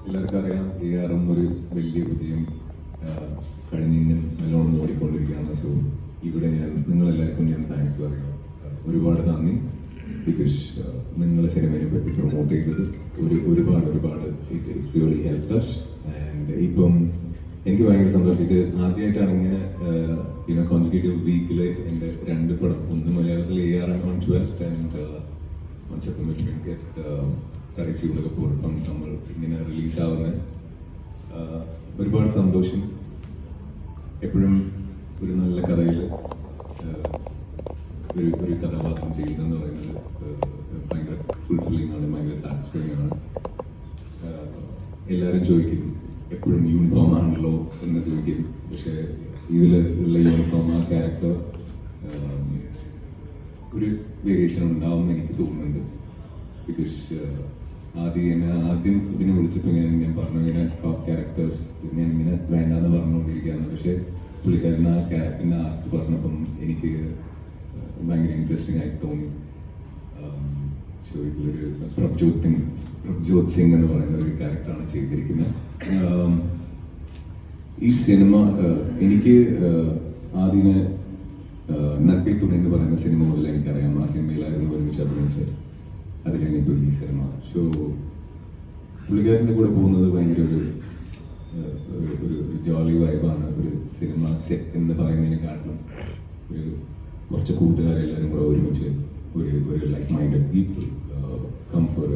എല്ലാവർക്കും അറിയാം ARM ഒരു വലിയ വിജയം കഴിഞ്ഞ് നല്ലോണം ഓടിക്കൊണ്ടിരിക്കുകയാണ്. സോ ഇവിടെ നിങ്ങളെല്ലാവർക്കും ഞാൻ താങ്ക്സ് പറയാം. ഒരുപാട് നന്ദി. ബിക്കോസ് നിങ്ങളെ സിനിമയെ പറ്റി പ്രൊമോട്ട് ചെയ്തത് ഒരുപാട് it really help us. And ഇപ്പം എനിക്ക് ഭയങ്കര സന്തോഷം. ഇത് ആദ്യമായിട്ടാണ് ഇങ്ങനെ കോൺസിക്യൂട്ടീവ് വീക്കിൽ എൻ്റെ 2 പടം, ഒന്ന് മലയാളത്തിൽ ARM on 12th ആൻഡ് കടൈസി ഉലകപ്പൂർ ഇപ്പം നമ്മൾ ഇങ്ങനെ റിലീസാവുന്ന ഒരുപാട് സന്തോഷം. എപ്പോഴും ഒരു നല്ല കഥയിൽ ഒരു കഥാപാത്രം ചെയ്യുന്നതെന്ന് പറയുന്നത് ഭയങ്കര ഫുൾഫില്ലിംഗ് ആണ്, ഭയങ്കര സാറ്റിസ്ഫൈങ് ആണ്. എല്ലാവരും ചോദിക്കും എപ്പോഴും യൂണിഫോം ആണല്ലോ എന്ന് ചോദിക്കും. പക്ഷേ ഇതിൽ ഉള്ള യൂണിഫോം ആ ക്യാരക്ടർ ഒരു വേരിയേഷൻ ഉണ്ടാവുമെന്ന് എനിക്ക് തോന്നുന്നുണ്ട്. ബിക്കോസ് ആദ്യം ഇതിനെ വിളിച്ചപ്പോൾ ഞാൻ പറഞ്ഞു ഇങ്ങനെ ടോപ്പ് ക്യാരക്ടേഴ്സ് ഞാൻ ഇങ്ങനെ വേണ്ടാന്ന് പറഞ്ഞുകൊണ്ടിരിക്കുകയാണ്. പക്ഷേ പുള്ളിക്കാരൻ ആ ക്യാരക്ടറിൻ്റെ ആർട്ട് പറഞ്ഞപ്പം എനിക്ക് ഭയങ്കര ഇൻട്രസ്റ്റിംഗ് ആയി തോന്നി. ഇതിലൊരു പ്രഭ്ജോത് സിംഗ് എന്ന് പറയുന്ന ഒരു ക്യാരക്ടറാണ് ചെയ്തിരിക്കുന്നത്. ഈ സിനിമ എനിക്ക് ആദ്യം നട്ടി തുണി എന്ന് പറയുന്ന സിനിമ മുതൽ എനിക്കറിയാം. ആ സിനിമയിലായിരുന്നു ഒരുമിച്ച് അഭിനയിച്ചത്. അതിലാണ് ഇപ്പോൾ ഈ സിനിമ. സോ പുള്ളിക്കാരൻ്റെ കൂടെ പോകുന്നത് ഭയങ്കര ഒരു ജോളി വൈബാണ്. ഒരു സിനിമ സെറ്റ് എന്ന് പറയുന്നതിനെക്കാട്ടിലും കുറച്ച് കൂട്ടുകാരെല്ലാവരും കൂടെ ഒരുമിച്ച് ഒരു like minded people come for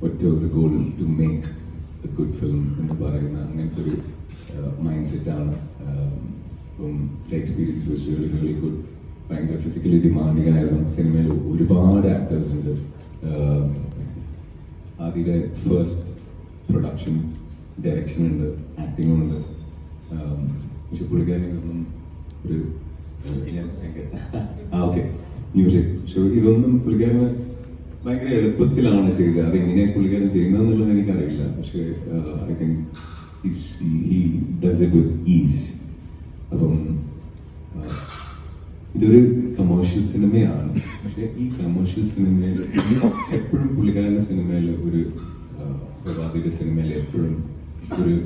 ഒരു goal to make a good film എന്ന് പറയുന്ന അങ്ങനത്തെ ഒരു മൈൻഡ് സെറ്റാണ്. ഇപ്പം എക്സ്പീരിയൻസ് വാസ് റിയലി ഗുഡ്. ഭയങ്കര ഫിസിക്കലി ഡിമാൻഡിങ് ആയിരുന്നു. സിനിമയിൽ ഒരുപാട് ആക്ടേഴ്സ് ഉണ്ട്. ആദ്യത്തെ ഫസ്റ്റ് പ്രൊഡക്ഷൻ, ഡയറക്ഷൻ ഉണ്ട്, ആക്ടിങ്ങും ഉണ്ട്. പക്ഷെ പുള്ളിക്കാരനൊന്നും ഒരു ഓക്കെ മ്യൂസിക്. പക്ഷെ ഇതൊന്നും പുള്ളിക്കാരന് ഭയങ്കര എളുപ്പത്തിലാണ് ചെയ്തത്. അതെങ്ങനെയാണ് പുള്ളിക്കാരൻ ചെയ്യുന്നതെന്നുള്ളത് എനിക്കറിയില്ല. പക്ഷേ I think he does it with ease. അപ്പം ഇതൊരു കമേഴ്ഷ്യൽ സിനിമയാണ്. പക്ഷേ ഈ കമേഴ്ഷ്യൽ സിനിമയിൽ എപ്പോഴും പുള്ളിക്കാരൻ്റെ സിനിമയിൽ ഒരു പ്രഭാതിയുടെ സിനിമയിൽ എപ്പോഴും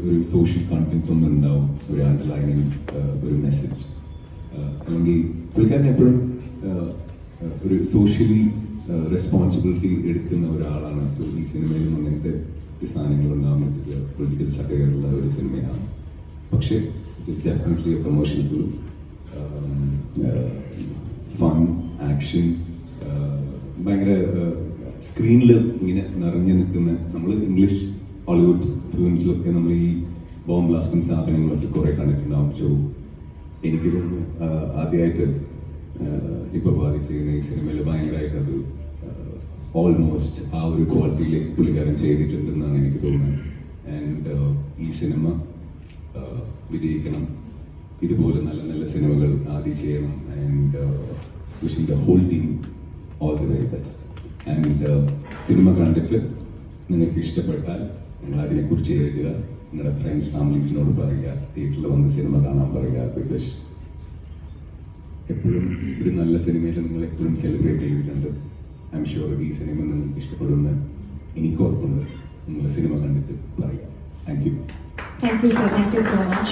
ഒരു സോഷ്യൽ കണ്ടന്റ് ഒന്നും ഉണ്ടാവും, ഒരു അണ്ടർലൈനിങ് ഒരു മെസ്സേജ്. അല്ലെങ്കിൽ പുള്ളിക്കാരൻ എപ്പോഴും ഒരു സോഷ്യലി റെസ്പോൺസിബിലിറ്റി എടുക്കുന്ന ഒരാളാണ്. സോ ഈ സിനിമയിലും അങ്ങനത്തെ സാധനങ്ങളുണ്ടാകും. പൊളിറ്റിക്കൽ സറ്റയറുള്ള ഒരു സിനിമയാണ്. പക്ഷേ it is definitely A commercial film. Fun, action, ഭയങ്കര സ്ക്രീനിൽ ഇങ്ങനെ നിറഞ്ഞു നിൽക്കുന്ന, നമ്മൾ ഇംഗ്ലീഷ് ഹോളിവുഡ് ഫിലിംസിലൊക്കെ നമ്മൾ ഈ ബോംബ് ബ്ലാസ്റ്റും സാധനങ്ങളൊക്കെ കുറേ കണ്ടിട്ടുണ്ടാവും. സോ എനിക്ക് തോന്നുന്നു ആദ്യമായിട്ട് ഇപ്പോൾ ബാധി ചെയ്യുന്ന ഈ സിനിമയിൽ ഭയങ്കരമായിട്ട് അത് ഓൾമോസ്റ്റ് ആ ഒരു ക്വാളിറ്റിയിലേക്ക് പുള്ളിക്കാരൻ ചെയ്തിട്ടുണ്ടെന്നാണ് എനിക്ക് തോന്നുന്നത്. ആൻഡ് ഈ സിനിമ വിജയിക്കണം. ഇതുപോലെ നല്ല നല്ല സിനിമകൾ ആദ്യം ചെയ്യണം. And wishing the whole team all the very best. And സിനിമ കണ്ടിട്ട് നിങ്ങൾക്ക് ഇഷ്ടപ്പെട്ടാൽ നിങ്ങൾ അതിനെക്കുറിച്ച് എഴുതുക, നിങ്ങളുടെ ഫ്രണ്ട്സ് ഫാമിലീസിനോട് പറയുക, തിയേറ്ററിൽ വന്ന് സിനിമ കാണാൻ പറയുക. ബിക്കോസ് എപ്പോഴും ഒരു നല്ല സിനിമയിൽ നിങ്ങൾ എപ്പോഴും സെലിബ്രേറ്റ് ചെയ്തിട്ടുണ്ട്. ഐ എം ഷുവർ ഈ സിനിമ നിങ്ങൾക്ക് ഇഷ്ടപ്പെടുമെന്ന് എനിക്ക് ഉറപ്പുണ്ട്. നിങ്ങൾ സിനിമ കണ്ടിട്ട് പറയുക. Thank you. Thank you, sir. Thank you so much.